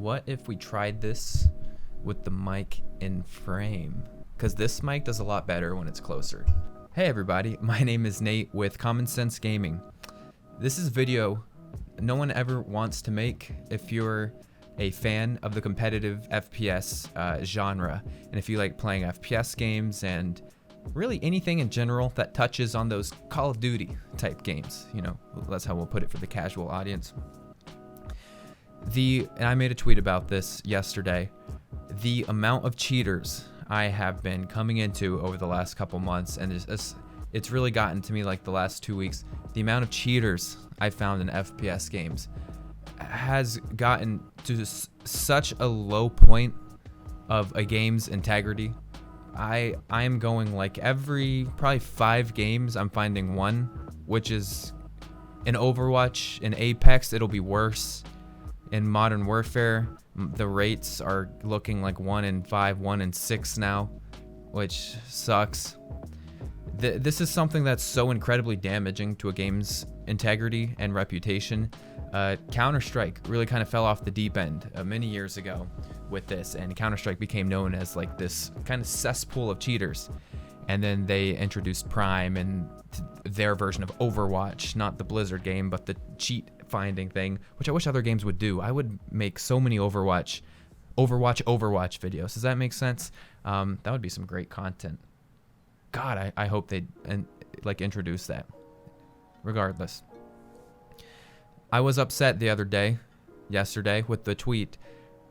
What if we tried this with the mic in frame? Because this mic does a lot better when it's closer. Hey everybody, my name is Nate with Common Sense Gaming. This is a video no one ever wants to make if you're a fan of the competitive FPS genre, and if you like playing FPS games and really anything in general that touches on those Call of Duty type games. You know, that's how we'll put it for the casual audience. And I made a tweet about this yesterday. The amount of cheaters I have been coming into over the last couple months, and it's really gotten to me like the last 2 weeks. The amount of cheaters I found in FPS games has gotten to such a low point of a game's integrity. I am going like every probably 5 games I'm finding one, which is in Overwatch. In Apex it'll be worse. In Modern Warfare the rates are looking like 1 in 5, 1 in 6 now, which sucks. This is something that's so incredibly damaging to a game's integrity and reputation. Counter-Strike really kind of fell off the deep end many years ago with this, and Counter-Strike became known as like this kind of cesspool of cheaters. And then they introduced Prime and their version of Overwatch, not the Blizzard game, but the cheat finding thing, which I wish other games would do. I would make so many Overwatch videos. Does that make sense? That would be some great content. God, I hope they introduce that. Regardless, I was upset the other day, yesterday, with the tweet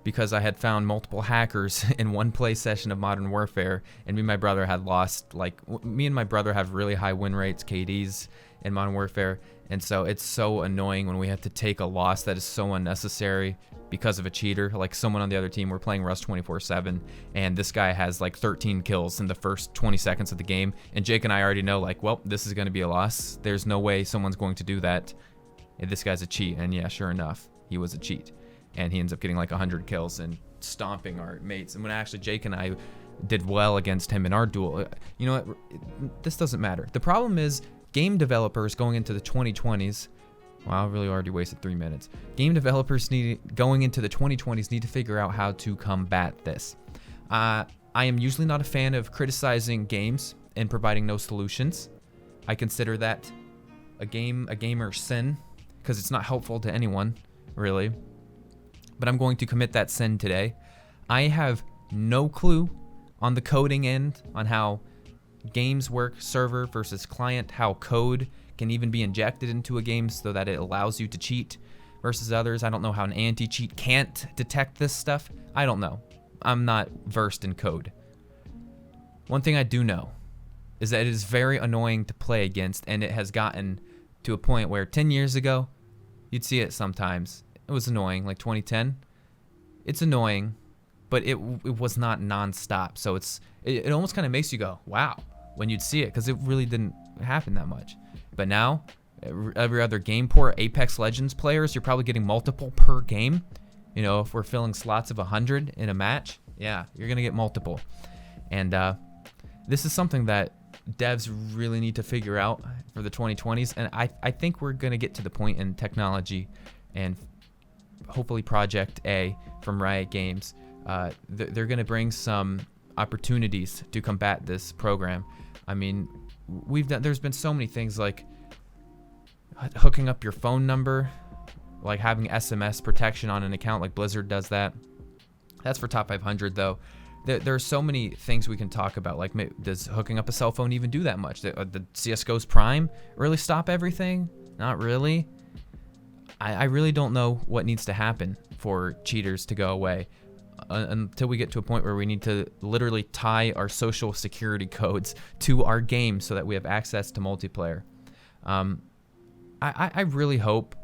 because I had found multiple hackers in one play session of Modern Warfare, and me and my brother had lost, me and my brother have really high win rates, KDs, in Modern Warfare, and so it's so annoying when we have to take a loss that is so unnecessary because of a cheater. Like someone on the other team, we're playing Rust 24/7, and this guy has like 13 kills in the first 20 seconds of the game, and Jake and I already know, like, well, this is going to be a loss. There's no way someone's going to do that. This guy's a cheat, and yeah, sure enough, he was a cheat. And he ends up getting like 100 kills and stomping our mates. And when actually Jake and I did well against him in our duel, you know what? This doesn't matter. The problem is game developers going into the 2020s. Wow, I really already wasted 3 minutes. Game developers going into the 2020s need to figure out how to combat this. I am usually not a fan of criticizing games and providing no solutions. I consider that a gamer's sin, because it's not helpful to anyone, really. But I'm going to commit that sin today. I have no clue on the coding end, on how games work, server versus client, how code can even be injected into a game so that it allows you to cheat versus others. I don't know how an anti-cheat can't detect this stuff. I don't know. I'm not versed in code. One thing I do know is that it is very annoying to play against, and it has gotten to a point where 10 years ago, you'd see it sometimes. It was annoying, like 2010. It's annoying, but it was not non-stop. So it almost kind of makes you go, wow, when you'd see it, because it really didn't happen that much. But now, every other game port, Apex Legends players, you're probably getting multiple per game. You know, if we're filling slots of 100 in a match, yeah, you're going to get multiple. And this is something that devs really need to figure out for the 2020s. And I think we're going to get to the point in technology, and hopefully Project A from Riot Games, they're going to bring some opportunities to combat this program. I mean, there's been so many things like hooking up your phone number, like having SMS protection on an account, like Blizzard does that. That's for top 500 though. There are so many things we can talk about, like does hooking up a cell phone even do that much? The CSGO's Prime really stop everything? Not really. I really don't know what needs to happen for cheaters to go away until we get to a point where we need to literally tie our social security codes to our game so that we have access to multiplayer. I really hope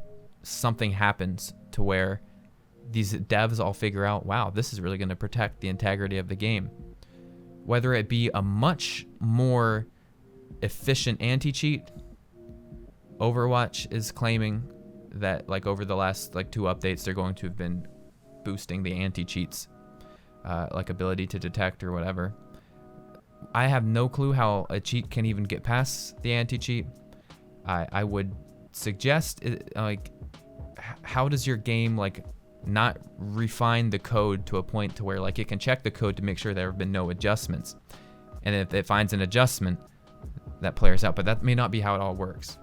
something happens to where these devs all figure out, wow, this is really going to protect the integrity of the game. Whether it be a much more efficient anti-cheat. Overwatch is claiming that like over the last like 2 updates, they're going to have been boosting the anti-cheats, like ability to detect or whatever. I have no clue how a cheat can even get past the anti-cheat. I would suggest, like, how does your game like not refine the code to a point to where like it can check the code to make sure there have been no adjustments. And if it finds an adjustment, that player's out. But that may not be how it all works.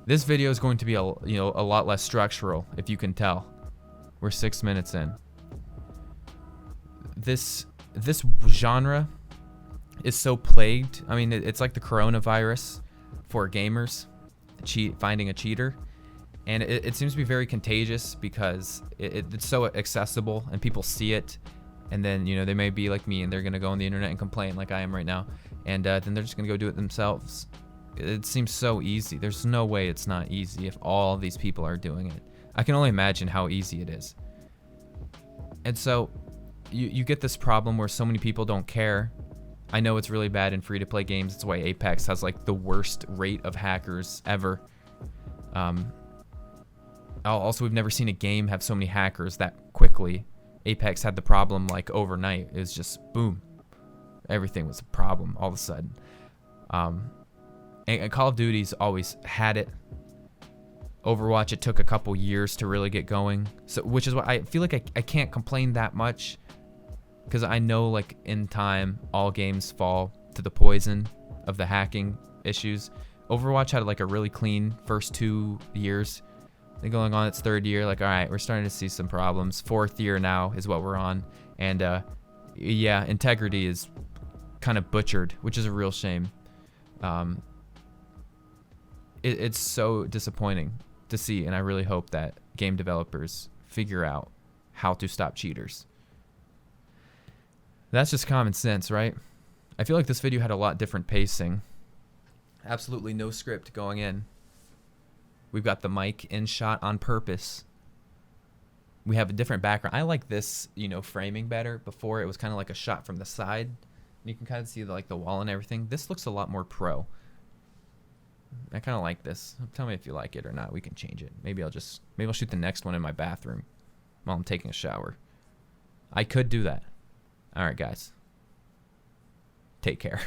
This video is going to be a lot less structural, if you can tell. We're 6 minutes in. This genre is so plagued. I mean, it's like the coronavirus for gamers, finding a cheater. And it seems to be very contagious because it's so accessible and people see it. And then, they may be like me and they're going to go on the internet and complain like I am right now. And then they're just going to go do it themselves. It seems so easy. There's no way it's not easy if all these people are doing it. I can only imagine how easy it is. And so you get this problem where so many people don't care. I know it's really bad in free-to-play games. That's why Apex has like the worst rate of hackers ever. Also, we've never seen a game have so many hackers that quickly. Apex had the problem like overnight. It was just boom. Everything was a problem all of a sudden. And Call of Duty's always had it. Overwatch, it took a couple years to really get going. So, which is why I feel like I can't complain that much. Because I know like in time, all games fall to the poison of the hacking issues. Overwatch had like a really clean first 2 years. They're going on its 3rd year. Like, all right, we're starting to see some problems. 4th year now is what we're on. And yeah, integrity is kind of butchered, which is a real shame. It's so disappointing to see, and I really hope that game developers figure out how to stop cheaters. That's just common sense, right? I feel like this video had a lot different pacing. Absolutely no script going in. We've got the mic in shot on purpose. We have a different background. I like this, framing better. Before it was kind of like a shot from the side. You can kind of see the wall and everything. This looks a lot more pro. I kind of like this. Tell me if you like it or not. We can change it. Maybe I'll shoot the next one in my bathroom while I'm taking a shower. I could do that. All right, guys. Take care.